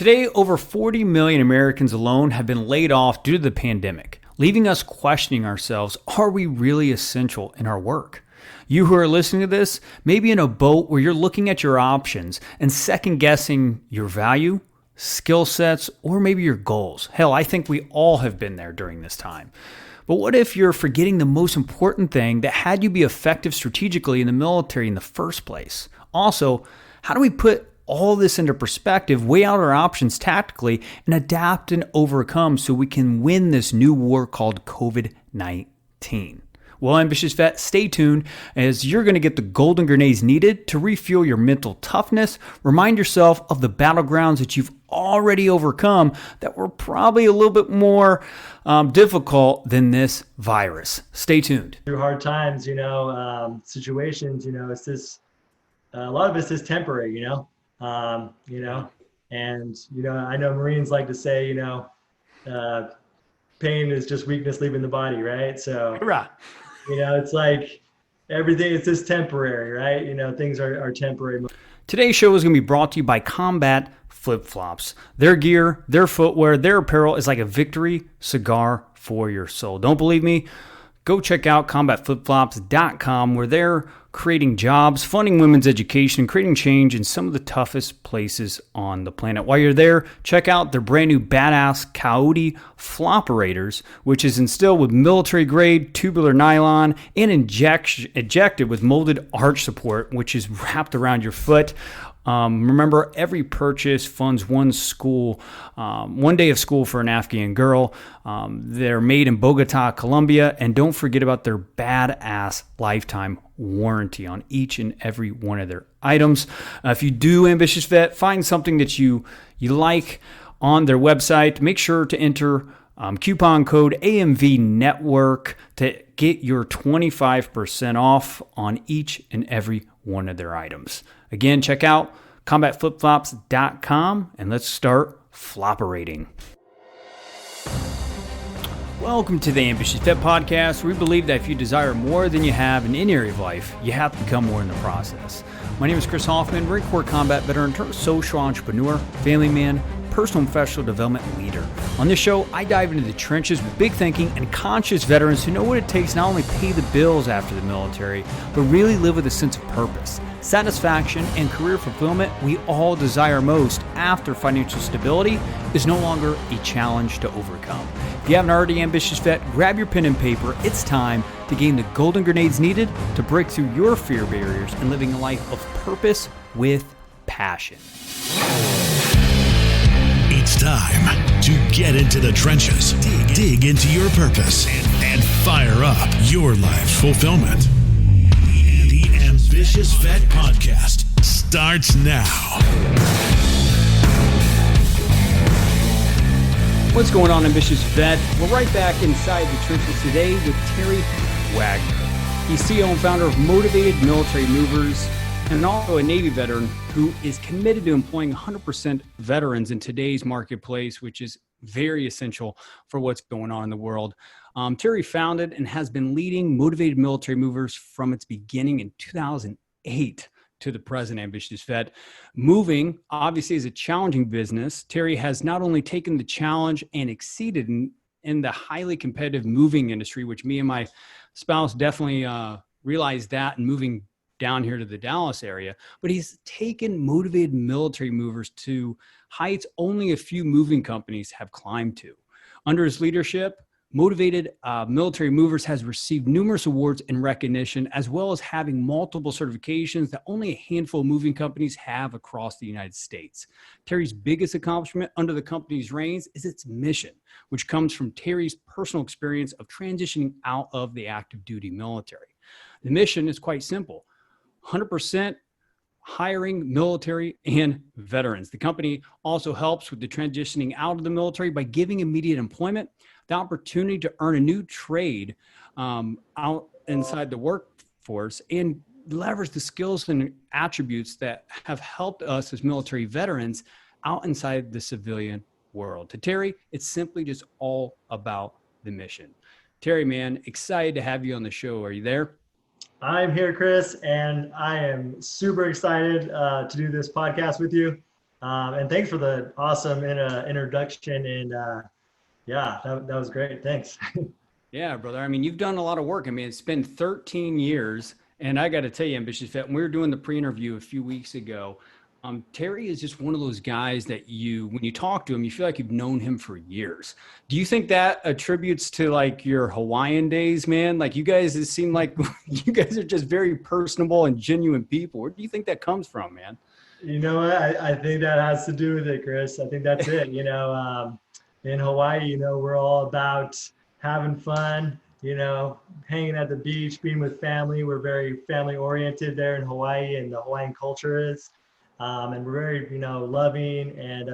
Today, over 40 million Americans alone have been laid off due to the pandemic, leaving us questioning ourselves, are we really essential in our work? You who are listening to this may be in a boat where you're looking at your options and second guessing your value, skill sets, or maybe your goals. Hell, I think we all have been there during this time. But what if you're forgetting the most important thing that had you be effective strategically in the military in the first place? Also, how do we put all this into perspective, weigh out our options tactically, and adapt and overcome so we can win this new war called COVID-19? Well, ambitious vet, stay tuned as you're going to get the golden grenades needed to refuel your mental toughness. Remind yourself of the battlegrounds that you've already overcome that were probably a little bit more difficult than this virus. Stay tuned. Through hard times, situations, it's this, a lot of this is temporary, and, I know Marines like to say, pain is just weakness leaving the body, right? So, Hurrah. It's like everything is just temporary, right? Things are temporary. Today's show is going to be brought to you by Combat Flip-Flops. Their gear, their footwear, their apparel is like a victory cigar for your soul. Don't believe me? Go check out combatflipflops.com where they're creating jobs, funding women's education, creating change in some of the toughest places on the planet. While you're there, check out their brand new badass Coyote Flopperators, which is instilled with military-grade tubular nylon and injected with molded arch support, which is wrapped around your foot. Remember, every purchase funds one day of school for an Afghan girl. They're made in Bogota, Colombia, and don't forget about their badass lifetime warranty on each and every one of their items. If you do, ambitious vet, find something that you like on their website. Make sure to enter coupon code AMV Network to get your 25% off on each and every one of their items. Again, check out combatflipflops.com and let's start flopperating. Welcome to the Ambitious Vet Podcast, where we believe that if you desire more than you have in any area of life, you have to become more in the process. My name is Chris Hoffman, Marine Corps combat veteran, social entrepreneur, family man, personal and professional development leader. On this show, I dive into the trenches with big thinking and conscious veterans who know what it takes to not only pay the bills after the military, but really live with a sense of purpose, satisfaction, and career fulfillment we all desire most after financial stability is no longer a challenge to overcome. If you haven't already, ambitious vet, grab your pen and paper. It's time to gain the golden grenades needed to break through your fear barriers and living a life of purpose with passion. It's time to get into the trenches, dig into your purpose, and fire up your life fulfillment. The Ambitious Vet Podcast starts now. What's going on, ambitious vet? We're right back inside the trenches today with Terry Wagner. He's CEO and founder of Motivated Military Movers, and also a Navy veteran who is committed to employing 100% veterans in today's marketplace, which is very essential for what's going on in the world. Terry founded and has been leading Motivated Military Movers from its beginning in 2008 to the present, ambitious vet. Moving, obviously, is a challenging business. Terry has not only taken the challenge and exceeded in the highly competitive moving industry, which me and my spouse definitely realized that in moving down here to the Dallas area, but he's taken Motivated Military Movers to heights only a few moving companies have climbed to. Under his leadership, Motivated Military Movers has received numerous awards and recognition, as well as having multiple certifications that only a handful of moving companies have across the United States. Terry's biggest accomplishment under the company's reins is its mission, which comes from Terry's personal experience of transitioning out of the active duty military. The mission is quite simple: 100% hiring military and veterans. The company also helps with the transitioning out of the military by giving immediate employment, the opportunity to earn a new trade out inside the workforce, and leverage the skills and attributes that have helped us as military veterans out inside the civilian world. To Terry, it's simply just all about the mission. Terry, man, excited to have you on the show. Are you there? I'm here, Chris, and I am super excited to do this podcast with you. And thanks for the awesome introduction. And yeah, that was great. Thanks. Yeah, brother. I mean, you've done a lot of work. I mean, it's been 13 years. And I got to tell you, Ambitious Vet, when we were doing the pre-interview a few weeks ago, Terry is just one of those guys that when you talk to him, you feel like you've known him for years. Do you think that attributes to like your Hawaiian days, man? Like you guys, it seem like you guys are just very personable and genuine people. Where do you think that comes from, man? You know what? I think that has to do with it, Chris. I think that's it. In Hawaii, we're all about having fun, hanging at the beach, being with family. We're very family oriented there in Hawaii, and the Hawaiian culture is. And we're very, loving and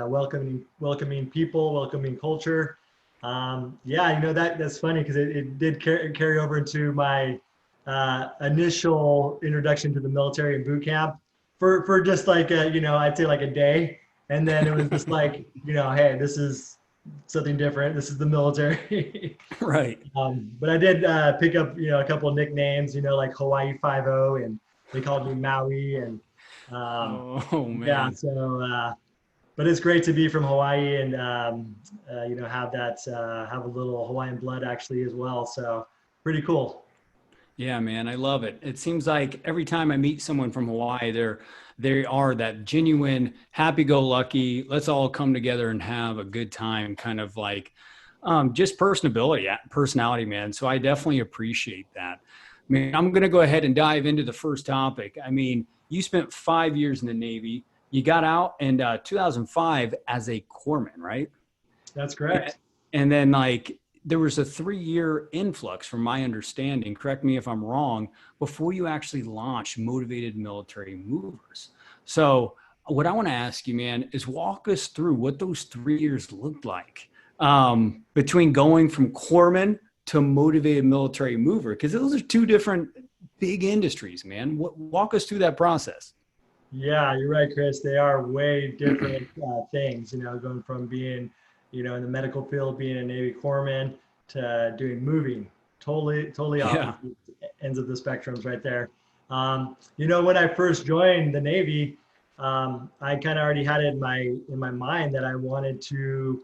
welcoming people, welcoming culture. Yeah, that's funny because it did carry over into my initial introduction to the military and boot camp for just like I'd say like a day, and then it was just like hey, this is something different. This is the military. Right. But I did pick up a couple of nicknames, like Hawaii 5-0, and they called me Maui, and oh man. yeah. So, but it's great to be from Hawaii and have that have a little Hawaiian blood actually as well. So pretty cool. Yeah, man, I love it. It seems like every time I meet someone from Hawaii, they are that genuine, happy-go-lucky, let's all come together and have a good time, kind of like just personality, man. So I definitely appreciate that. I mean, I'm going to go ahead and dive into the first topic. I mean, you spent 5 years in the Navy. You got out in 2005 as a corpsman, right? That's correct. And then there was a 3-year influx, from my understanding, correct me if I'm wrong, before you actually launched Motivated Military Movers. So what I want to ask you, man, is walk us through what those 3 years looked like between going from corpsman to Motivated Military Mover, because those are two different big industries, man. Walk us through that process. Yeah, you're right, Chris. They are way different things, going from being in the medical field, being a Navy corpsman, to doing moving. Totally opposite ends of the spectrums right there. When I first joined the Navy, I kind of already had it in my mind that I wanted to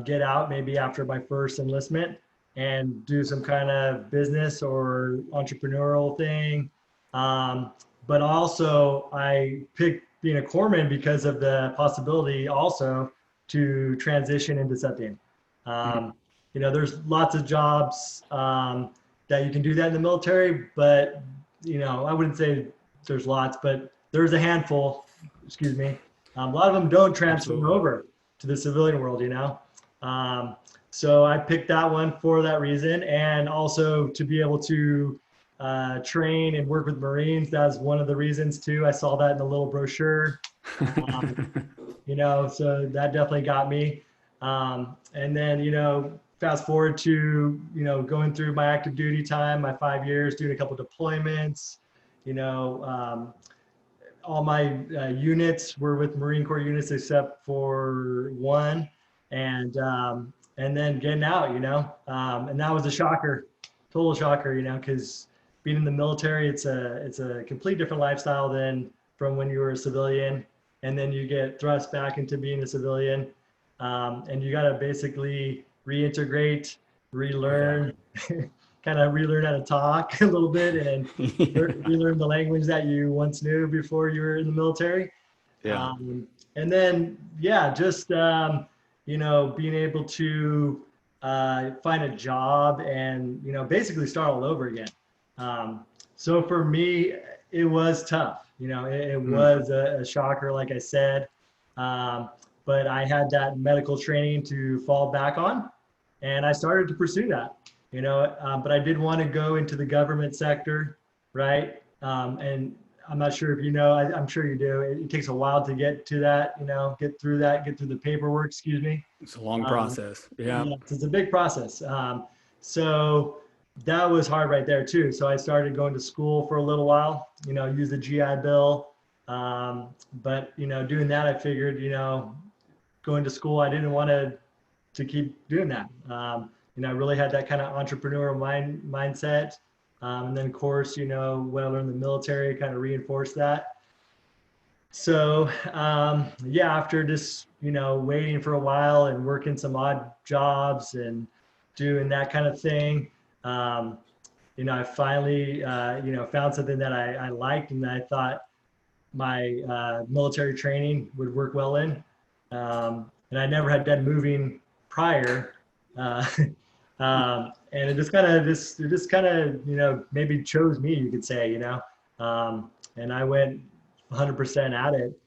get out maybe after my first enlistment and do some kind of business or entrepreneurial thing. But also I picked being a corpsman because of the possibility also to transition into something. There's lots of jobs that you can do that in the military, but I wouldn't say there's lots, but there's a handful, excuse me. A lot of them don't transfer over to the civilian world, so I picked that one for that reason, and also to be able to train and work with Marines. That's one of the reasons too. I saw that in the little brochure. So that definitely got me. And then, fast forward to, going through my active duty time, my 5 years, doing a couple deployments, all my units were with Marine Corps units except for one, and then getting out, and that was a shocker, total shocker, because being in the military, it's a complete different lifestyle than from when you were a civilian. And then you get thrust back into being a civilian, and you got to basically reintegrate, relearn, kind of relearn how to talk a little bit, and relearn the language that you once knew before you were in the military. Yeah. And then, just, being able to find a job and, basically start all over again. So for me, it was tough. It was a shocker, like I said, but I had that medical training to fall back on, and I started to pursue that, but I did want to go into the government sector, right? And I'm not sure if I'm sure you do. It takes a while to get to that, get through the paperwork, excuse me. It's a long process. Yeah. It's a big process. So that was hard right there too. So I started going to school for a little while, use the GI Bill. But, doing that, I figured, going to school, I didn't want to keep doing that. I really had that kind of entrepreneurial mindset. And then of course, what I learned in the military kind of reinforced that. So yeah, after just waiting for a while and working some odd jobs and doing that kind of thing, I finally found something that I liked and that I thought my military training would work well in. And I never had done moving prior. Uh, and it just kind of, maybe chose me, you could say, and I went 100% at it.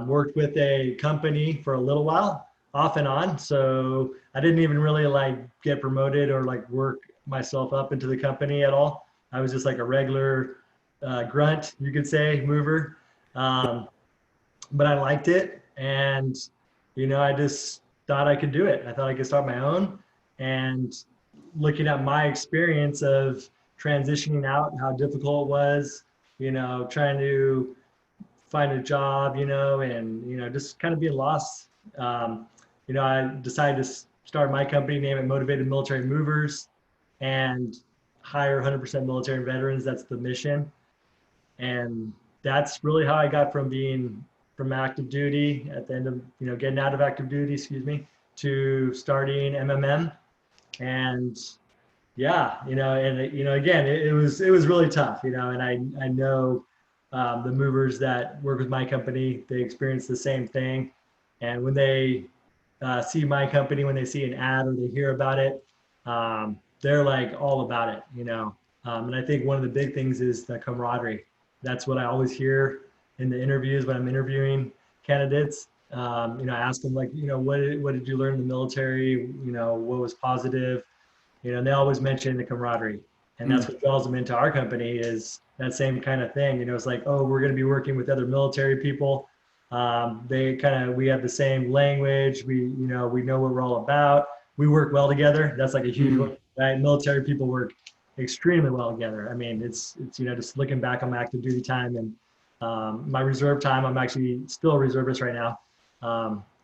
Worked with a company for a little while, off and on. So I didn't even really like get promoted or like work myself up into the company at all. I was just like a regular grunt, you could say, mover. Um, but I liked it, and I just thought I could do it. I thought I could start my own, and looking at my experience of transitioning out, how difficult it was, trying to find a job, and just kind of being lost. I decided to start my company, name it Motivated Military Movers, and hire 100% military veterans. That's the mission, and that's really how I got from active duty at the end of getting out of active duty, excuse me, to starting MMM. And yeah, and again, it was really tough, and I know the movers that work with my company, they experience the same thing. And when they see my company, when they see an ad or they hear about it, they're like all about it, and I think one of the big things is the camaraderie. That's what I always hear in the interviews when I'm interviewing candidates. I ask them like, what did you learn in the military? What was positive? And they always mention the camaraderie, and that's what draws them into our company is that same kind of thing. It's like, oh, we're going to be working with other military people. We have the same language. We know what we're all about. We work well together. That's like a huge one, right? Military people work extremely well together. I mean, it's just looking back on my active duty time and my reserve time. I'm actually still a reservist right now.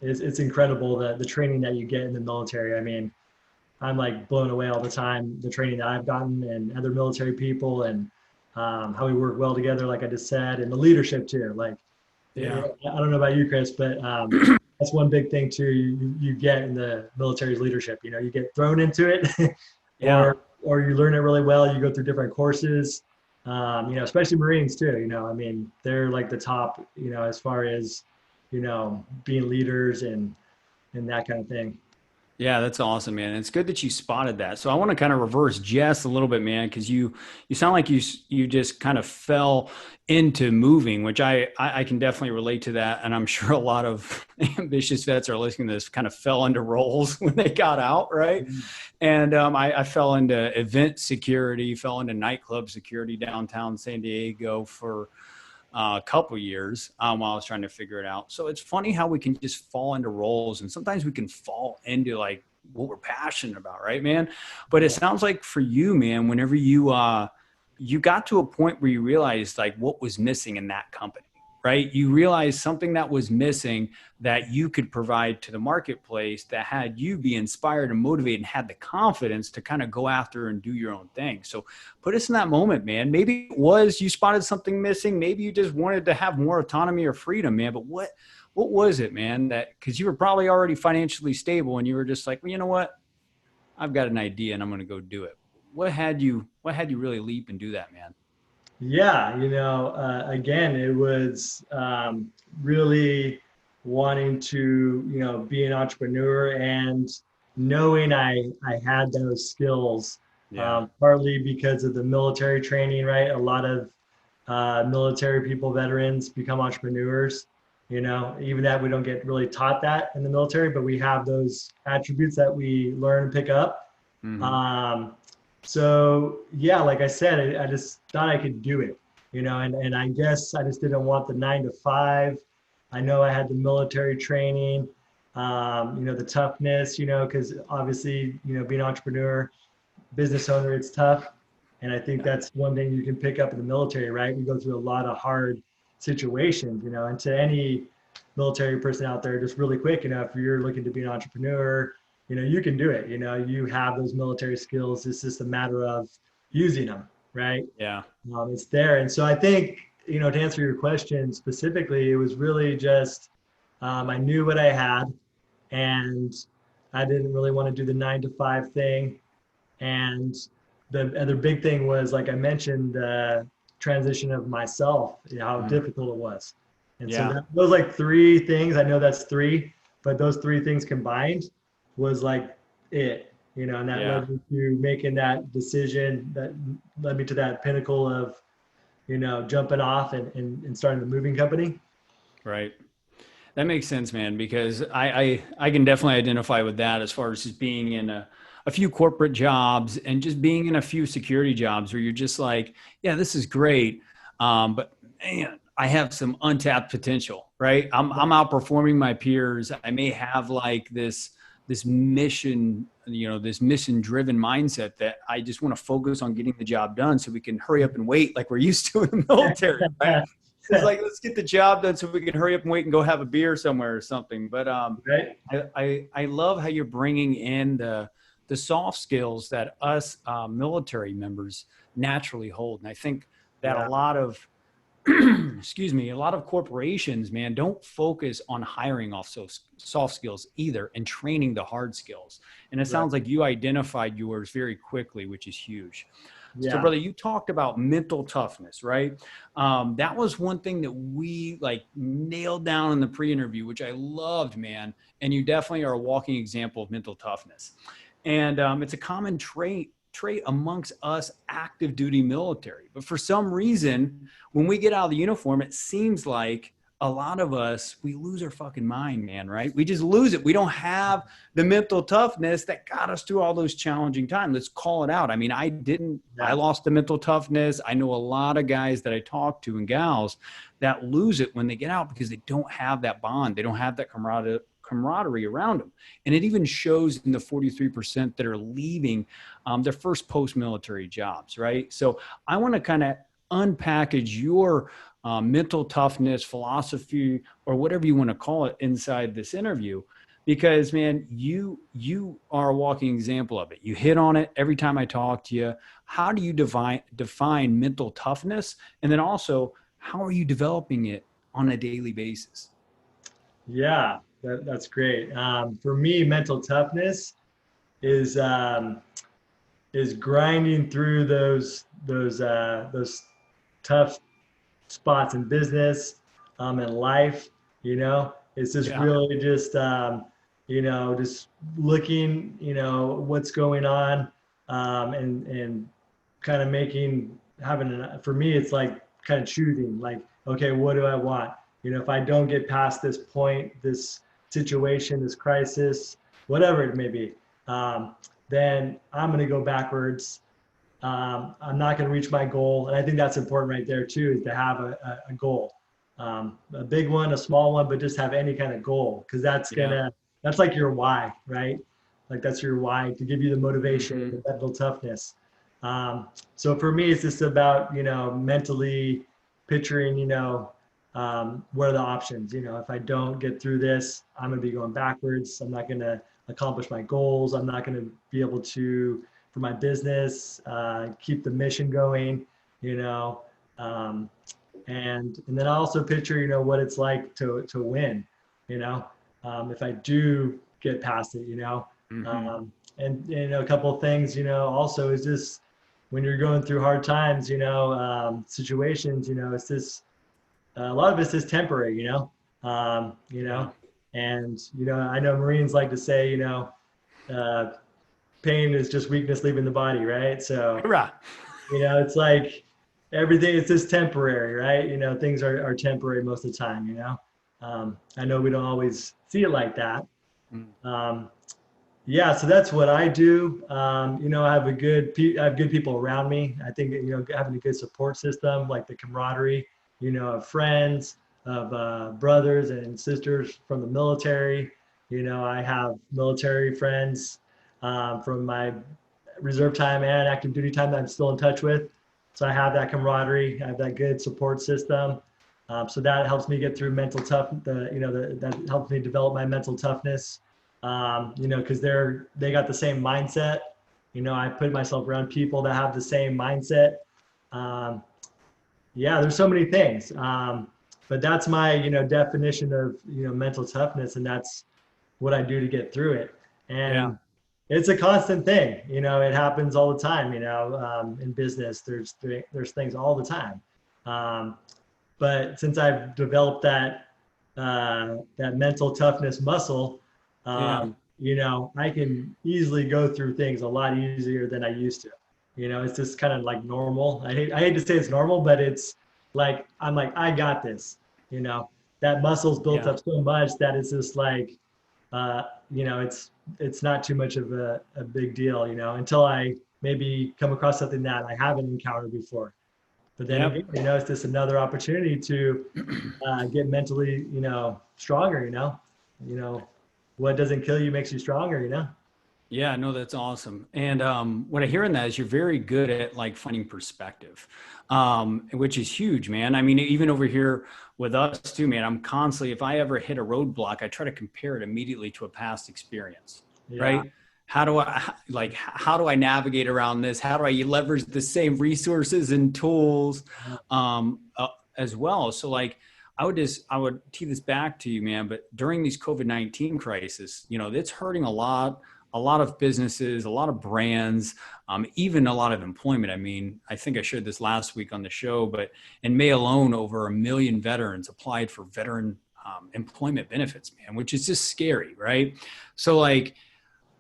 It's incredible the training that you get in the military. I mean, I'm like blown away all the time, the training that I've gotten and other military people, and how we work well together, like I just said, and the leadership too. Like, yeah, I don't know about you, Chris, but that's one big thing too. You get in the military's leadership. You get thrown into it, or you learn it really well. You go through different courses. Especially Marines too. I mean, they're like the top. As far as being leaders and that kind of thing. Yeah, that's awesome, man. It's good that you spotted that. So I want to kind of reverse Jess a little bit, man, because you sound like you just kind of fell into moving, which I can definitely relate to that. And I'm sure a lot of ambitious vets are listening to this kind of fell into roles when they got out, right? Mm-hmm. And I fell into event security, fell into nightclub security downtown San Diego for a couple years while I was trying to figure it out. So it's funny how we can just fall into roles, and sometimes we can fall into like what we're passionate about, right, man? But it sounds like for you, man, whenever you got to a point where you realized like what was missing in that company, right? You realized something that was missing that you could provide to the marketplace that had you be inspired and motivated and had the confidence to kind of go after and do your own thing. So put us in that moment, man. Maybe it was you spotted something missing. Maybe you just wanted to have more autonomy or freedom, man. But what was it, man? That because you were probably already financially stable and you were just like, well, you know what? I've got an idea and I'm going to go do it. What had you really leap and do that, man? Yeah, again, it was really wanting to, be an entrepreneur and knowing I had those skills, partly because of the military training, right? A lot of military people, veterans become entrepreneurs, even that we don't get really taught that in the military, but we have those attributes that we learn and pick up. Mm-hmm. So yeah, like I said, I just thought I could do it, and I guess I just didn't want the 9 to 5. I know I had the military training, the toughness, because obviously, being an entrepreneur, business owner, it's tough. And I think that's one thing you can pick up in the military, right? We go through a lot of hard situations, and to any military person out there, just really quick, if you're looking to be an entrepreneur, you can do it. You have those military skills. It's just a matter of using them, right? Yeah. It's there. And so I think to answer your question specifically, it was really just, I knew what I had, and I didn't really want to do the 9 to 5 thing. And the other big thing was, like I mentioned, the transition of myself, how difficult it was. And so those like 3 things, I know that's 3, but those 3 things combined was like it, and that led me to making that decision, that led me to that pinnacle of, jumping off and starting the moving company. Right. That makes sense, man, because I can definitely identify with that as far as just being in a few corporate jobs and just being in a few security jobs where you're just like, yeah, this is great. But man, I have some untapped potential, right? I'm outperforming my peers. I may have like this mission, this mission driven mindset that I just want to focus on getting the job done so we can hurry up and wait like we're used to in the military, right? It's like, let's get the job done so we can hurry up and wait and go have a beer somewhere or something. But right. I love how you're bringing in the soft skills that us military members naturally hold. And I think that a lot of, a lot of corporations, man, don't focus on hiring off soft skills either and training the hard skills. And it sounds like you identified yours very quickly, which is huge. Yeah. So brother, you talked about mental toughness, right? That was one thing that we like nailed down in the pre-interview, which I loved, man. And you definitely are a walking example of mental toughness. And it's a common trait amongst us active duty military. But for some reason, when we get out of the uniform, it seems like a lot of us, we lose our fucking mind, man, right? We just lose it. We don't have the mental toughness that got us through all those challenging times. Let's call it out. I mean, I lost the mental toughness. I know a lot of guys that I talk to and gals that lose it when they get out because they don't have that bond. They don't have that camaraderie around them. And it even shows in the 43% that are leaving their first post-military jobs, right? So I want to kind of unpackage your mental toughness philosophy, or whatever you want to call it, inside this interview, because man, you are a walking example of it. You hit on it every time I talk to you. How do you define mental toughness? And then also, how are you developing it on a daily basis? Yeah, that's great. For me, mental toughness is grinding through those tough spots in business, in life. It's just really just just looking, what's going on, and kind of for me, it's like kind of choosing, like, okay, what do I want? If I don't get past this point, this situation, this crisis, whatever it may be, then I'm going to go backwards. I'm not going to reach my goal. And I think that's important right there too, is to have a goal, a big one, a small one, but just have any kind of goal. Cause that's like your why, right? Like that's your why to give you the motivation, the mental toughness. So for me, it's just about, mentally picturing, what are the options? If I don't get through this, I'm going to be going backwards. I'm not going to accomplish my goals. I'm not going to be able to, for my business, keep the mission going, and then I also picture, what it's like to win, if I do get past it, and a couple of things, also is just when you're going through hard times, situations, it's just a lot of it's just temporary, and I know Marines like to say, pain is just weakness leaving the body, right? So, it's like everything is just temporary, right? Things are temporary most of the time, I know we don't always see it like that. So that's what I do. I have good people around me. I think, having a good support system, like the camaraderie, of friends, of brothers and sisters from the military. I have military friends from my reserve time and active duty time that I'm still in touch with. So I have that camaraderie, I have that good support system. So that helps me get through mental that helps me develop my mental toughness. Because they got the same mindset. I put myself around people that have the same mindset. Yeah, there's so many things. But that's my, definition of, mental toughness. And that's what I do to get through it. Yeah. And it's a constant thing. It happens all the time, in business, there's things all the time. But since I've developed that mental toughness muscle, Yeah. I can easily go through things a lot easier than I used to. It's just kind of like normal. I hate to say it's normal, but it's like, I'm like, I got this. That muscle's built Yeah. up so much that it's just like, it's not too much of a big deal, until I maybe come across something that I haven't encountered before. But then Yep. again, it's just another opportunity to get mentally, stronger. What doesn't kill you makes you stronger. Yeah, no, that's awesome. And what I hear in that is you're very good at like finding perspective, which is huge, man. I mean, even over here with us too, man, I'm constantly, if I ever hit a roadblock, I try to compare it immediately to a past experience, right? How do I navigate around this? How do I leverage the same resources and tools as well? So like, I would tee this back to you, man, but during these COVID-19 crisis, it's hurting a lot of businesses, a lot of brands, even a lot of employment. I mean, I think I shared this last week on the show, but in May alone, over 1 million veterans applied for veteran employment benefits, man, which is just scary, right? So like,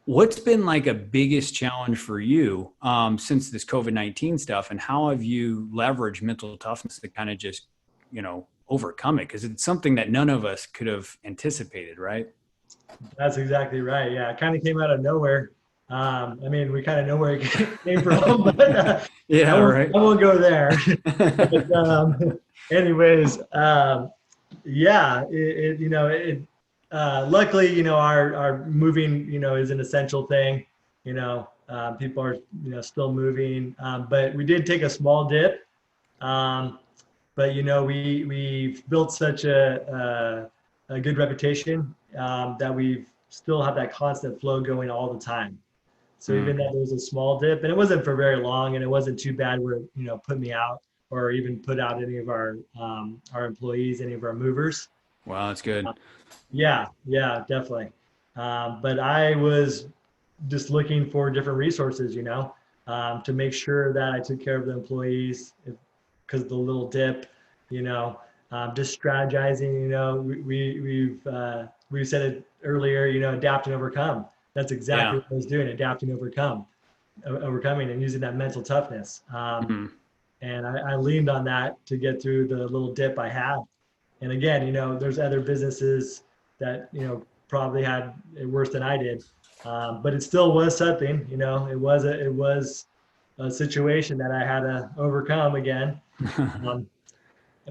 what's been like a biggest challenge for you since this COVID-19 stuff, and how have you leveraged mental toughness to kind of just, overcome it? Because it's something that none of us could have anticipated, right? That's exactly right. Yeah, it kind of came out of nowhere. We kind of know where it came from, but yeah, right. I won't go there. But, anyways, yeah, luckily, our moving, is an essential thing. People are, still moving, but we did take a small dip. But we've built such a good reputation that we still have that constant flow going all the time. So even though there was a small dip, and it wasn't for very long, and it wasn't too bad where it put me out or even put out any of our employees, any of our movers. Wow, that's good. Yeah, definitely. But I was just looking for different resources, to make sure that I took care of the employees because of the little dip, just strategizing, we've said it earlier, adapt and overcome. That's exactly what I was doing, adapt and overcoming and using that mental toughness. And I leaned on that to get through the little dip I had. And again, there's other businesses that, probably had it worse than I did. But it still was something, it was a situation that I had to overcome again.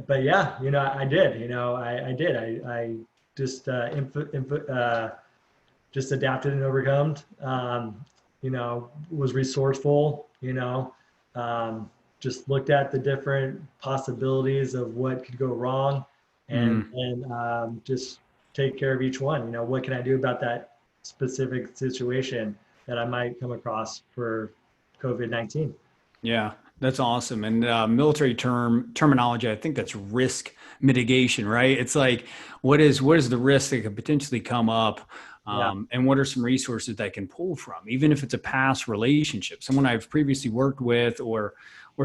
But yeah, I did, I did. I just, just adapted and overcome, was resourceful, just looked at the different possibilities of what could go wrong and just take care of each one. What can I do about that specific situation that I might come across for COVID-19? Yeah, that's awesome. And military terminology, I think that's risk mitigation, right? It's like, what is the risk that could potentially come up? And what are some resources that I can pull from, even if it's a past relationship, someone I've previously worked with or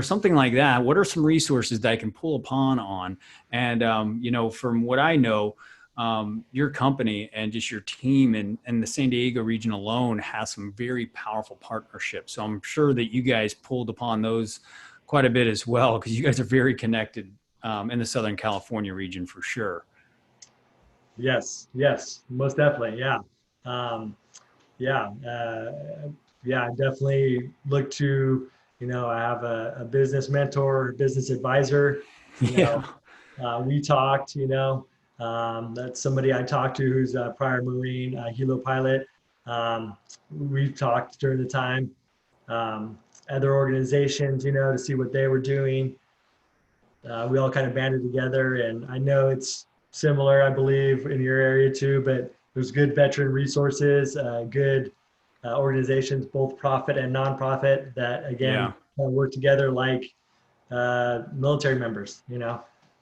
something like that. What are some resources that I can pull upon on? And, from what I know, your company and just your team and the San Diego region alone has some very powerful partnerships. So I'm sure that you guys pulled upon those quite a bit as well, because you guys are very connected in the Southern California region for sure. Yes, most definitely. Yeah. I definitely look to, I have a business mentor, business advisor, we talked, that's somebody I talked to who's a prior Marine, helo pilot. We've talked during the time, other organizations, to see what they were doing. We all kind of banded together, and I know it's similar, I believe, in your area too, but there's good veteran resources, good organizations, both profit and nonprofit, that again kind of work together like military members, kind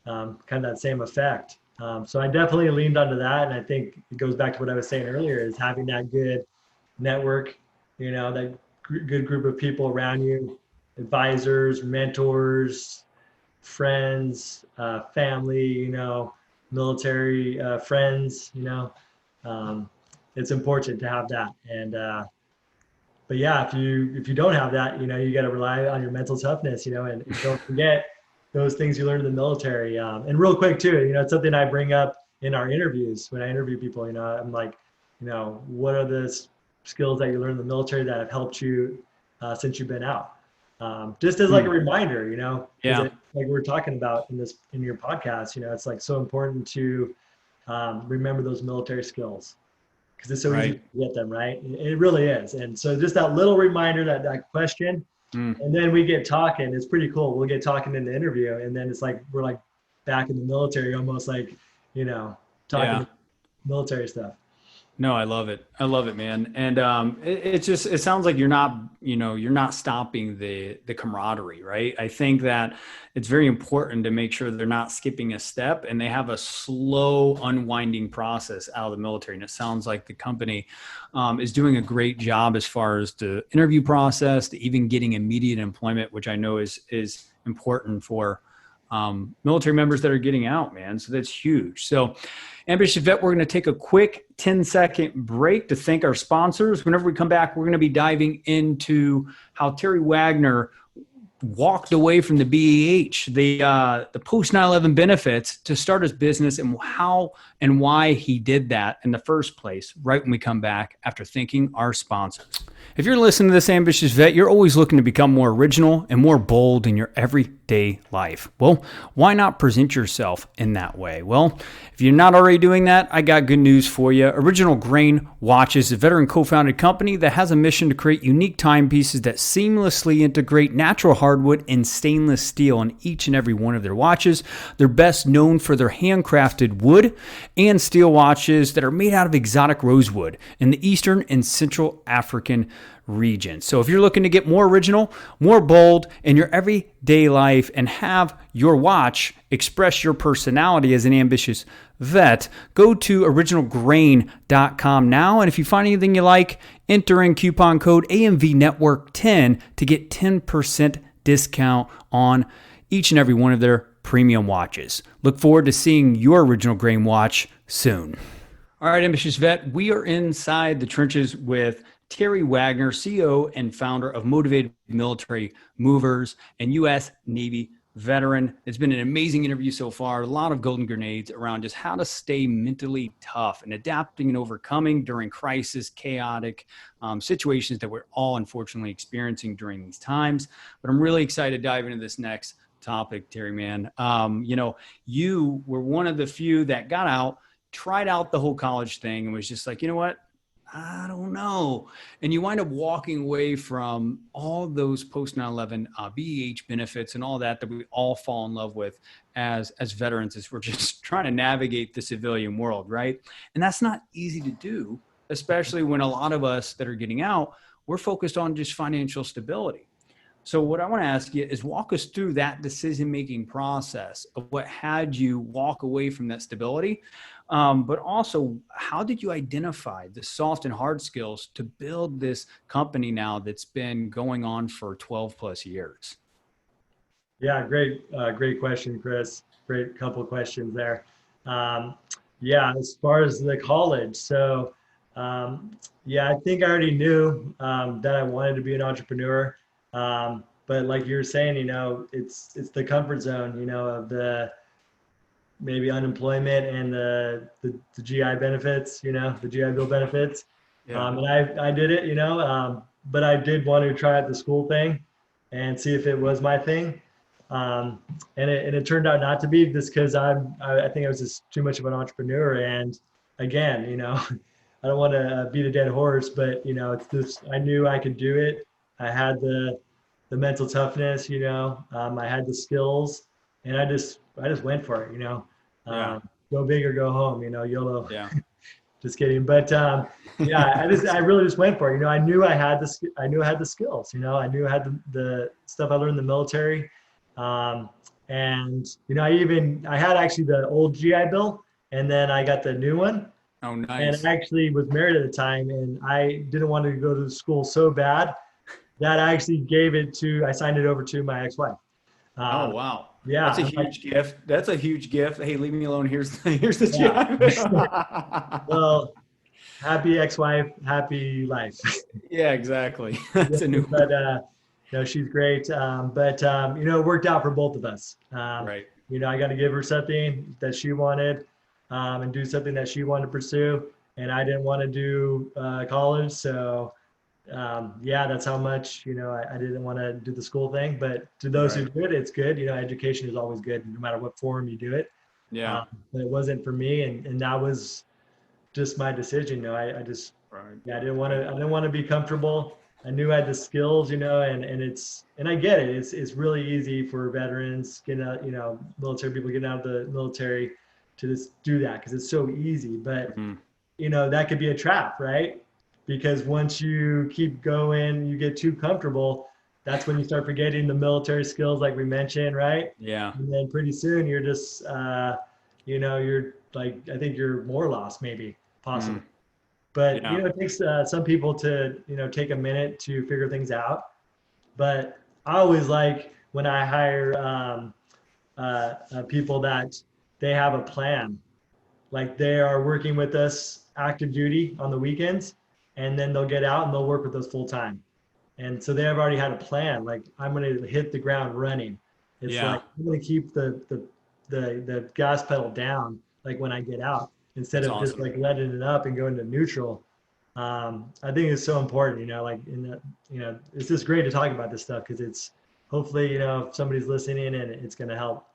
of that same effect. So I definitely leaned onto that. And I think it goes back to what I was saying earlier, is having that good network, that good group of people around you, advisors, mentors, friends, family, military friends, it's important to have that. And but yeah, if you don't have that, you got to rely on your mental toughness, and don't forget those things you learned in the military. And real quick too, it's something I bring up in our interviews when I interview people. I'm like, what are the skills that you learned in the military that have helped you since you've been out? Just as like a reminder, Yeah. like we're talking about in your podcast, it's like so important to remember those military skills, because it's so easy to get them, right? It really is. And so just that little reminder, that question, and then we get talking. It's pretty cool. We'll get talking in the interview, and then it's like we're like back in the military, almost like talking military stuff. No, I love it. I love it, man. And it sounds like you're not stopping the camaraderie, right? I think that it's very important to make sure they're not skipping a step, and they have a slow unwinding process out of the military. And it sounds like the company is doing a great job as far as the interview process, to even getting immediate employment, which I know is important for military members that are getting out, man. So that's huge. So Ambitious Vet, we're going to take a quick 10-second break to thank our sponsors. Whenever we come back, we're going to be diving into how Terry Wagner walked away from the BEH, the post 9/11 benefits, to start his business, and how and why he did that in the first place, right when we come back after thanking our sponsors. If you're listening to this Ambitious Vet, you're always looking to become more original and more bold in your everyday life. Well, why not present yourself in that way? Well, if you're not already doing that, I got good news for you. Original Grain Watches, a veteran co-founded company that has a mission to create unique timepieces that seamlessly integrate natural hardwood and stainless steel in each and every one of their watches. They're best known for their handcrafted wood and steel watches that are made out of exotic rosewood in the Eastern and Central African region. So if you're looking to get more original, more bold in your everyday life, and have your watch express your personality as an ambitious vet, go to originalgrain.com now. And if you find anything you like, enter in coupon code AMV Network 10 to get 10% discount on each and every one of their premium watches. Look forward to seeing your Original Grain watch soon. All right, Ambitious Vet, we are inside the trenches with Terry Wagner, CEO and founder of Motivated Military Movers and U.S. Navy veteran. It's been an amazing interview so far. A lot of golden grenades around just how to stay mentally tough and adapting and overcoming during crisis, chaotic situations that we're all unfortunately experiencing during these times. But I'm really excited to dive into this next topic, Terry, man. You were one of the few that got out, tried out the whole college thing, and was just like, you know what? I don't know. And you wind up walking away from all those post 9/11 BEH benefits and all that we all fall in love with as veterans, as we're just trying to navigate the civilian world, right? And that's not easy to do, especially when a lot of us that are getting out, we're focused on just financial stability. So what I want to ask you is walk us through that decision-making process of what had you walk away from that stability. But also, how did you identify the soft and hard skills to build this company now that's been going on for 12 plus years? Yeah, great question, Chris. Great couple of questions there. As far as the college, so I think I already knew that I wanted to be an entrepreneur. But like you were saying, it's the comfort zone, of the maybe unemployment and the GI benefits, the GI Bill benefits. Yeah. And I did it, but I did want to try out the school thing and see if it was my thing. And it turned out not to be, just because I think I was just too much of an entrepreneur. And again, I don't want to beat a dead horse, but it's this, I knew I could do it. I had the mental toughness, I had the skills, and I just went for it, go big or go home, YOLO. Yeah. Just kidding. But I really just went for it. I knew I had the skills, I knew I had the stuff I learned in the military. And, I had actually the old GI Bill, and then I got the new one. Oh, nice. And I actually was married at the time, and I didn't want to go to school so bad that I actually I signed it over to my ex-wife. Oh, wow. Yeah. That's a huge gift. That's a huge gift. Hey, leave me alone. Here's the Yeah. Well, happy ex-wife, happy life. Yeah, exactly. That's a new But no, she's great. It worked out for both of us. right. I got to give her something that she wanted, and do something that she wanted to pursue, and I didn't want to do college. So that's how much I didn't want to do the school thing. But to those who do it, it's good. Education is always good, no matter what form you do it. Yeah. But it wasn't for me, and that was just my decision. I just I didn't want to be comfortable. I knew I had the skills, and I get it. It's really easy for veterans getting out, military people getting out of the military to just do that because it's so easy. But that could be a trap, right? Because once you keep going, you get too comfortable. That's when you start forgetting the military skills, like we mentioned, right? Yeah. And then pretty soon you're just, you're like, I think you're more lost, maybe, possibly. But it takes some people to take a minute to figure things out. But I always like when I hire people that they have a plan, like they are working with us active duty on the weekends, and then they'll get out and they'll work with us full time. And so they have already had a plan. Like, I'm going to hit the ground running. It's like I'm going to keep the gas pedal down, like when I get out, instead of just like letting it up and going to neutral. I think it's so important, it's just great to talk about this stuff because it's hopefully, if somebody's listening and it's going to help.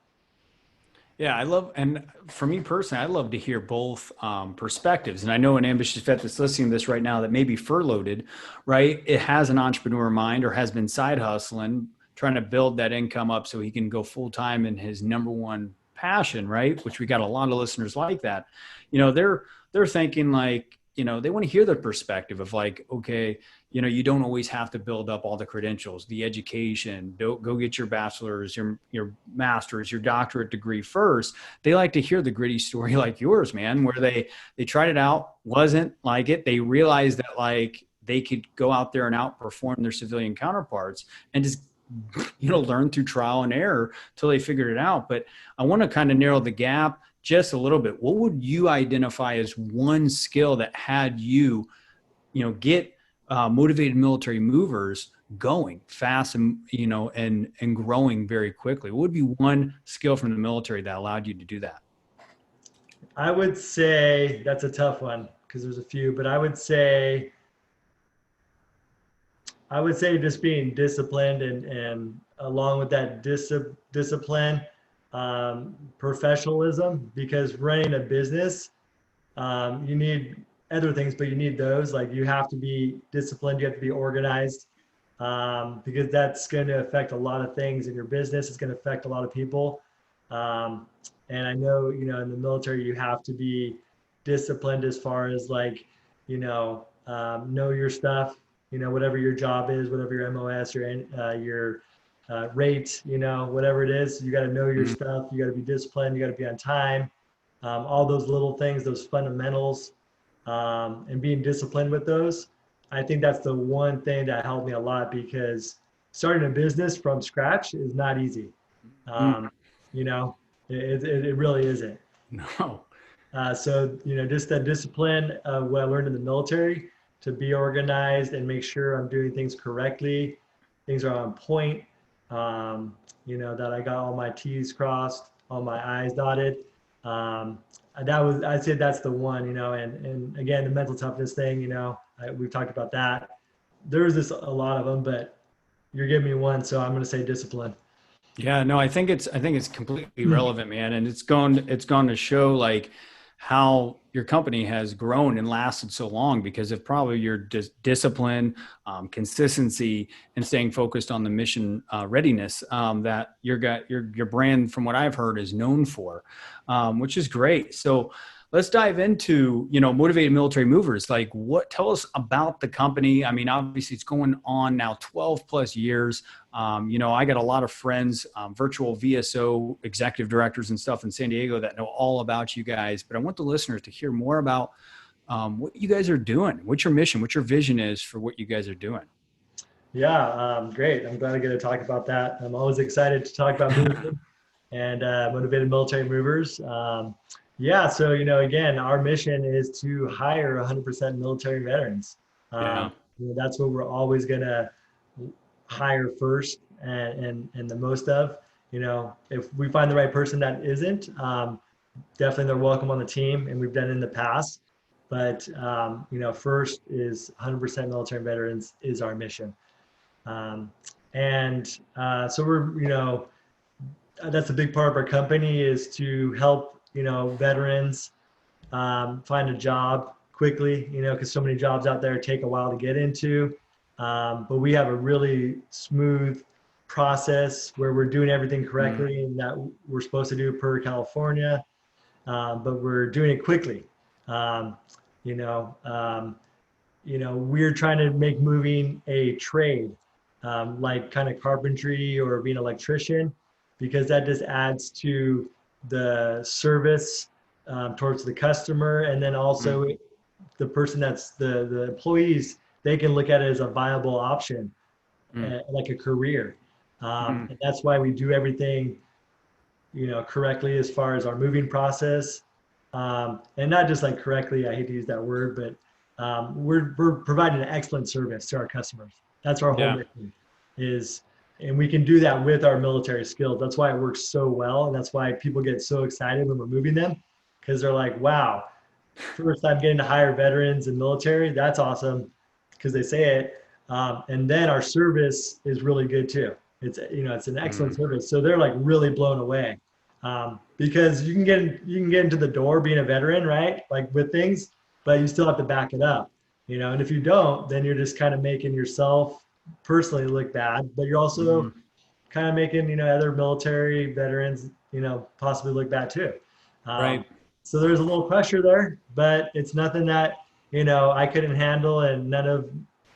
Yeah, and for me personally, I love to hear both perspectives. And I know an ambitious vet that's listening to this right now that may be furloughed, right? It has an entrepreneur mind or has been side hustling, trying to build that income up so he can go full time in his number one passion, right? Which we got a lot of listeners like that. They're thinking like, they want to hear the perspective of like, okay, you don't always have to build up all the credentials, the education, go get your bachelor's, your master's, your doctorate degree first. They like to hear the gritty story like yours, man, where they tried it out, wasn't like it. They realized that like they could go out there and outperform their civilian counterparts and just, learn through trial and error till they figured it out. But I want to kind of narrow the gap just a little bit. What would you identify as one skill that had you, get motivated military movers going fast and, and growing very quickly? What would be one skill from the military that allowed you to do that? I would say that's a tough one because there's a few, but I would say just being disciplined and along with that discipline, professionalism, because running a business, you need other things, but you need those. Like, you have to be disciplined, you have to be organized, because that's going to affect a lot of things in your business. It's going to affect a lot of people. And I know, in the military, you have to be disciplined as far as like, know your stuff, whatever your job is, whatever your MOS, your rate, whatever it is, you got to know your stuff. You got to be disciplined. You got to be on time. All those little things, those fundamentals, and being disciplined with those. I think that's the one thing that helped me a lot, because starting a business from scratch is not easy. It really isn't. No. So, just that discipline, what I learned in the military, to be organized and make sure I'm doing things correctly, things are on point, that I got all my T's crossed, all my I's dotted. I'd say that's the one, and again, the mental toughness thing, we've talked about that. There's a lot of them, but you're giving me one, so I'm going to say discipline. Yeah, no, I think it's completely relevant, man. And it's gone to show like how your company has grown and lasted so long because of probably your discipline, consistency, and staying focused on the mission readiness that your brand, from what I've heard, is known for, which is great. So let's dive into, Motivated Military Movers. Like, tell us about the company. I mean, obviously it's going on now 12 plus years. I got a lot of friends, virtual VSO executive directors and stuff in San Diego that know all about you guys, but I want the listeners to hear more about what you guys are doing, what your mission, what your vision is for what you guys are doing. Yeah, great. I'm glad I get to talk about that. I'm always excited to talk about moving and motivated military movers. So, again, our mission is to hire 100% military veterans. That's what we're always going to hire first and the most of. If we find the right person that isn't, definitely they're welcome on the team, and we've done it in the past. But, first is 100% military veterans is our mission. So we're, that's a big part of our company, is to help, veterans find a job quickly, because so many jobs out there take a while to get into. But we have a really smooth process where we're doing everything correctly and that we're supposed to do per California, but we're doing it quickly. We're trying to make moving a trade, like kind of carpentry or being an electrician, because that just adds to the service towards the customer. And then also the person that's the employees, they can look at it as a viable option, like a career. And that's why we do everything, correctly as far as our moving process. And not just like correctly, I hate to use that word, but we're providing an excellent service to our customers. That's our whole mission is, and we can do that with our military skills. That's why it works so well. And that's why people get so excited when we're moving them, because they're like, wow, first I'm getting to hire veterans and military. That's awesome, because they say it. And then our service is really good too. It's, it's an excellent service. So they're like really blown away, because you can get into the door being a veteran, right? Like with things, but you still have to back it up, and if you don't, then you're just kind of making yourself personally look bad, but you're also kind of making, other military veterans, possibly look bad too. Right. So there's a little pressure there, but it's nothing that, I couldn't handle, and none of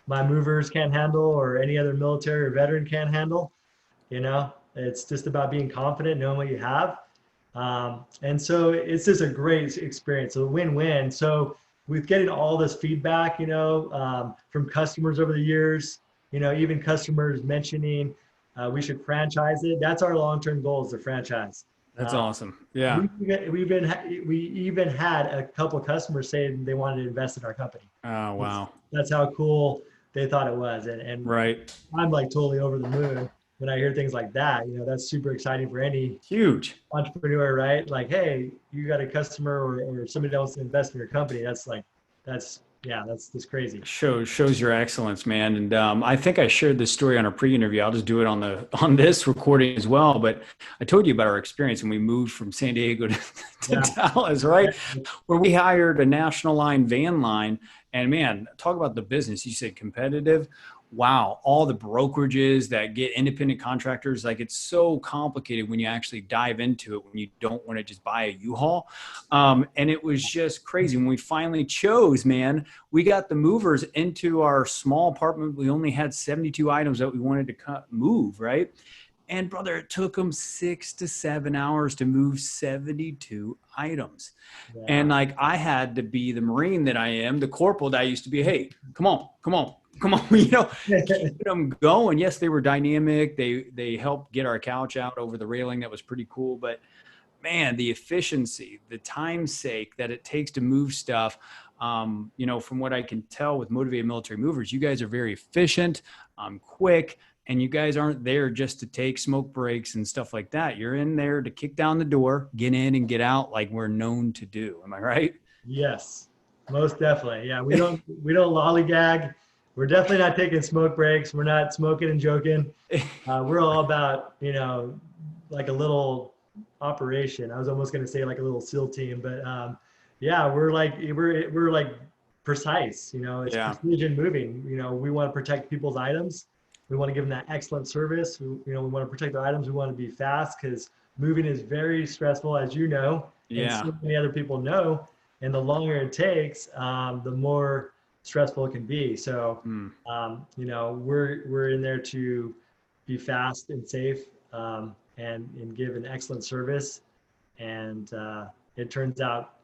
my movers can handle, or any other military or veteran can handle. It's just about being confident, knowing what you have. And so it's just a great experience, a win-win. So with getting all this feedback, from customers over the years, even customers mentioning we should franchise it. That's our long-term goal, is to franchise. That's awesome. Yeah. We even had a couple of customers saying they wanted to invest in our company. Oh, wow. That's how cool they thought it was. And right. I'm like totally over the moon when I hear things like that. That's super exciting for any huge entrepreneur, right? Like, hey, you got a customer or somebody else to invest in your company. That's just crazy. Shows your excellence, man. And I think I shared this story on a pre-interview. I'll just do it on this recording as well. But I told you about our experience when we moved from San Diego to Dallas, right? Where we hired a national line van line. And man, talk about the business. You said competitive. Wow. All the brokerages that get independent contractors, like it's so complicated when you actually dive into it, when you don't want to just buy a U-Haul. And it was just crazy. When we finally chose, man, we got the movers into our small apartment. We only had 72 items that we wanted to move, right? And brother, it took them 6 to 7 hours to move 72 items. Yeah. And like, I had to be the Marine that I am, the corporal that I used to be. Hey, come on, keep them going. Yes, they were dynamic. They helped get our couch out over the railing. That was pretty cool. But man, the efficiency, the time's sake that it takes to move stuff, from what I can tell with Motivated Military Movers, you guys are very efficient, quick, and you guys aren't there just to take smoke breaks and stuff like that. You're in there to kick down the door, get in and get out like we're known to do. Am I right? Yes, most definitely. Yeah, we don't lollygag. We're definitely not taking smoke breaks. We're not smoking and joking. We're all about, like a little operation. I was almost going to say like a little SEAL team, but we're like precise. It's precision moving. We want to protect people's items. We want to give them that excellent service. We want to protect their items. We want to be fast, because moving is very stressful, as you know, and so many other people know. and the longer it takes, the more stressful it can be. So, we're in there to be fast and safe, and give an excellent service. And it turns out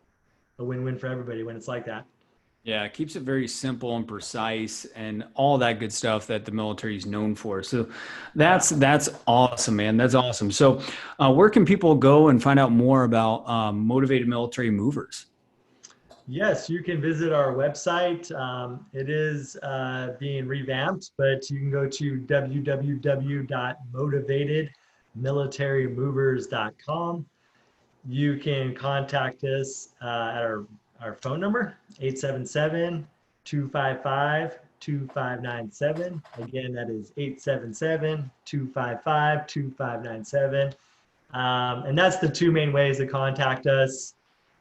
a win-win for everybody when it's like that. Yeah, it keeps it very simple and precise and all that good stuff that the military is known for. So that's awesome, man. That's awesome. So where can people go and find out more about Motivated Military Movers? Yes, you can visit our website. It is being revamped, but you can go to www.motivatedmilitarymovers.com. You can contact us at our phone number, 877-255-2597. Again, that is 877-255-2597. And that's the two main ways to contact us.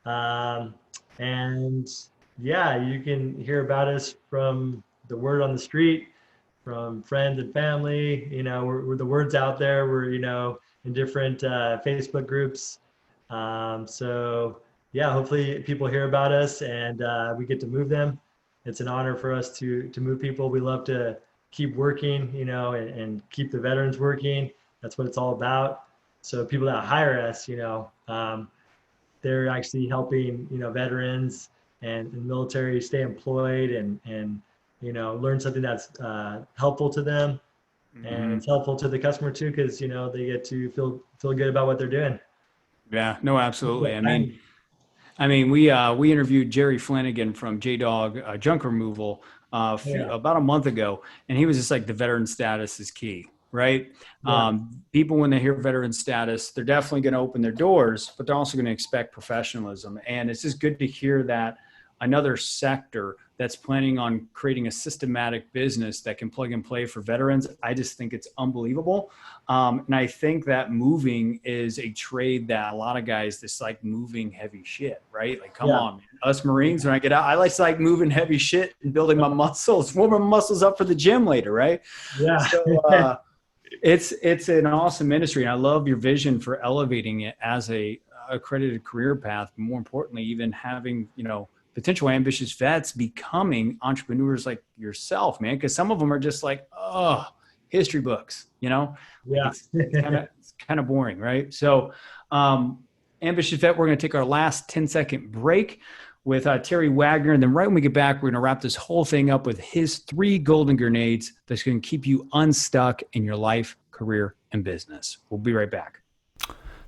And yeah, you can hear about us from the word on the street, from friends and family. We're the word's out there. We're, in different Facebook groups. So yeah, hopefully people hear about us and we get to move them. It's an honor for us to move people. We love to keep working, and keep the veterans working. That's what it's all about. So people that hire us, they're actually helping, veterans and military stay employed and learn something that's helpful to them. Mm-hmm. And it's helpful to the customer too, because, they get to feel good about what they're doing. Yeah, no, absolutely. I mean, we interviewed Jerry Flanagan from J-Dog Junk Removal about a month ago, and he was just like, the veteran status is key, right? Yeah. People, when they hear veteran status, they're definitely going to open their doors, but they're also going to expect professionalism. And it's just good to hear that another sector that's planning on creating a systematic business that can plug and play for veterans. I just think it's unbelievable. And I think that moving is a trade that a lot of guys dislike, moving heavy shit, right? Like, come on, man. Us Marines, when I get out, I like moving heavy shit and building my muscles, warming my muscles up for the gym later, right? Yeah. So it's an awesome industry. And I love your vision for elevating it as a accredited career path. But more importantly, even having, potential ambitious vets becoming entrepreneurs like yourself, man. Because some of them are just like, history books, Yeah. It's kind of boring, right? So ambitious vet, we're going to take our last 10-second break with Terry Wagner. And then right when we get back, we're going to wrap this whole thing up with his 3 golden grenades that's going to keep you unstuck in your life, career, and business. We'll be right back.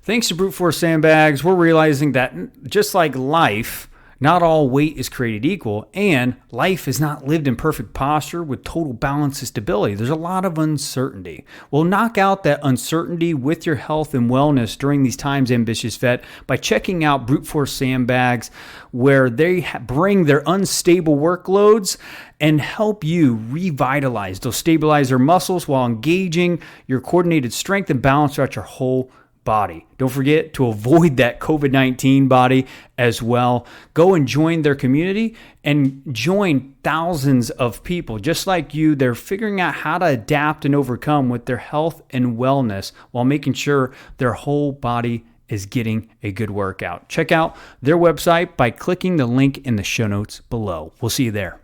Thanks to Brute Force Sandbags, we're realizing that just like life, not all weight is created equal, and life is not lived in perfect posture with total balance and stability. There's a lot of uncertainty. We'll knock out that uncertainty with your health and wellness during these times, ambitious vet, by checking out Brute Force Sandbags, where they bring their unstable workloads and help you revitalize. They'll stabilize your muscles while engaging your coordinated strength and balance throughout your whole body. Don't forget to avoid that COVID-19 body as well. Go and join their community and join thousands of people just like you. They're figuring out how to adapt and overcome with their health and wellness while making sure their whole body is getting a good workout. Check out their website by clicking the link in the show notes below. We'll see you there.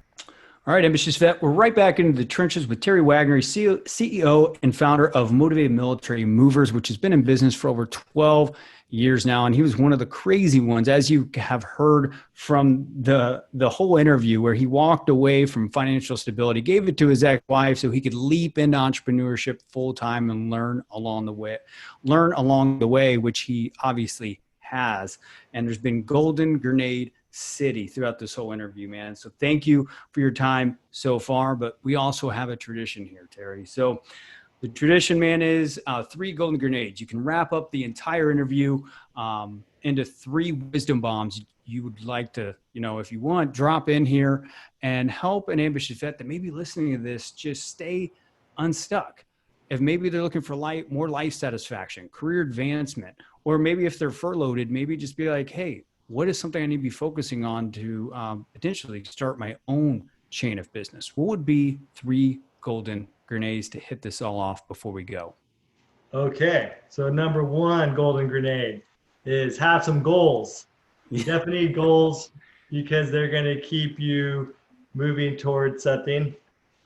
All right, ambitious vet, we're right back into the trenches with Terry Wagner, CEO and founder of Motivated Military Movers, which has been in business for over 12 years now. And he was one of the crazy ones, as you have heard from the whole interview, where he walked away from financial stability, gave it to his ex-wife so he could leap into entrepreneurship full time and learn along the way, which he obviously has. And there's been golden grenade city throughout this whole interview, man. So thank you for your time so far, but we also have a tradition here, Terry. So the tradition, man, is 3 golden grenades. You can wrap up the entire interview into 3 wisdom bombs you would like to, if you want, drop in here and help an ambitious vet that may be listening to this just stay unstuck. If maybe they're looking for more life satisfaction, career advancement, or maybe if they're furloughed, maybe just be like, hey, what is something I need to be focusing on to potentially start my own chain of business? What would be 3 golden grenades to hit this all off before we go? Okay. So number 1 golden grenade is have some goals. You definitely need goals. because they're going to keep you moving towards something,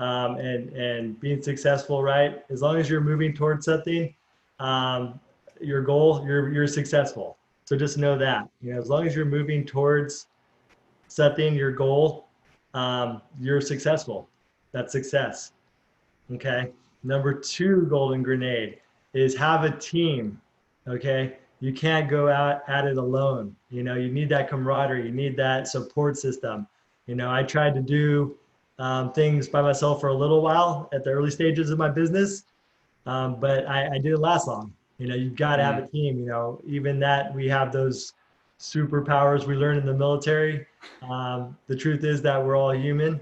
and being successful, right? As long as you're moving towards something, your goal, you're successful. So just know that, as long as you're moving towards something, your goal, you're successful. That's success. Okay. Number 2 golden grenade is have a team. Okay. You can't go out at it alone. You need that camaraderie. You need that support system. I tried to do things by myself for a little while at the early stages of my business, but I didn't last long. You've got to have a team. Even that we have those superpowers we learn in the military. The truth is that we're all human,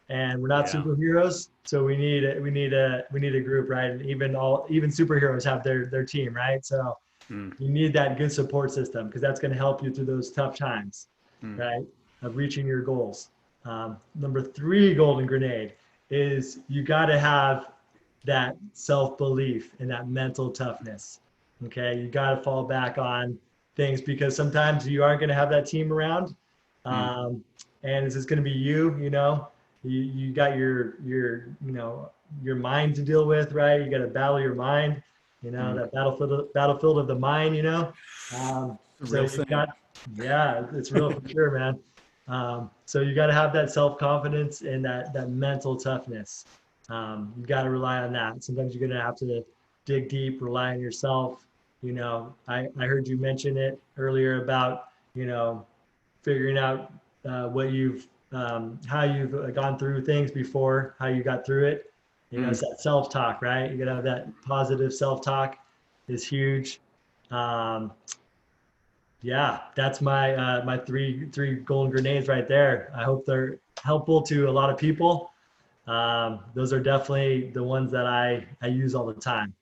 and we're not superheroes. So we need a group, right? And even superheroes have their team, right? So you need that good support system, because that's going to help you through those tough times, right? Of reaching your goals. Number 3 golden grenade is you got to have that self-belief and that mental toughness. Okay. You got to fall back on things, because sometimes you aren't going to have that team around. And it's just going to be you got your mind to deal with, right? You got to battle your mind, that battlefield of the mind, so you got, it's real for sure, man. So you got to have that self-confidence and that mental toughness. You got to rely on that. Sometimes you're going to have to dig deep, rely on yourself. I heard you mention it earlier about, figuring out what you've, how you've gone through things before, how you got through it. It's that self-talk, right? You got to have that positive self-talk is huge. That's my three golden grenades right there. I hope they're helpful to a lot of people. Those are definitely the ones that I use all the time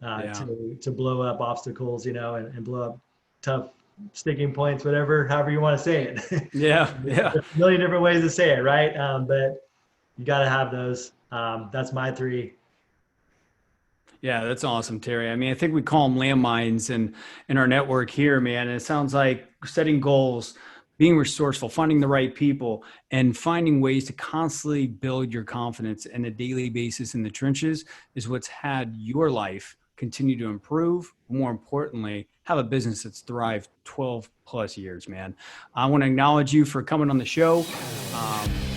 to blow up obstacles, and blow up tough sticking points, however you want to say it. Yeah. There's a million different ways to say it, right? But you got to have those. That's my 3. Yeah, that's awesome, Terry. I mean, I think we call them landmines in our network here, man. And it sounds like setting goals, being resourceful, finding the right people, and finding ways to constantly build your confidence on a daily basis in the trenches is what's had your life continue to improve. More importantly, have a business that's thrived 12 plus years, man. I want to acknowledge you for coming on the show,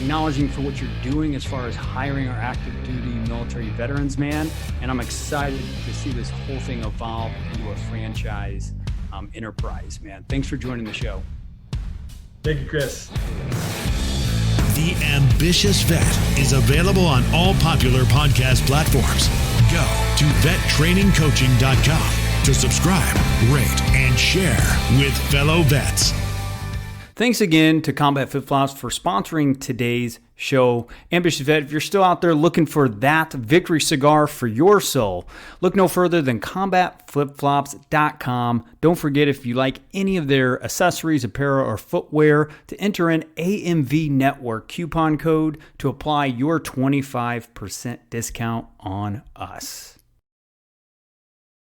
acknowledging for what you're doing as far as hiring our active duty military veterans, man. And I'm excited to see this whole thing evolve into a franchise enterprise, man. Thanks for joining the show. Thank you, Chris. The Ambitious Vet is available on all popular podcast platforms. Go to vettrainingcoaching.com to subscribe, rate, and share with fellow vets. Thanks again to Combat Flip Flops for sponsoring today's show. Ambitious Vet, if you're still out there looking for that victory cigar for your soul, look no further than combatflipflops.com. Don't forget, if you like any of their accessories, apparel, or footwear, to enter an AMV Network coupon code to apply your 25% discount on us.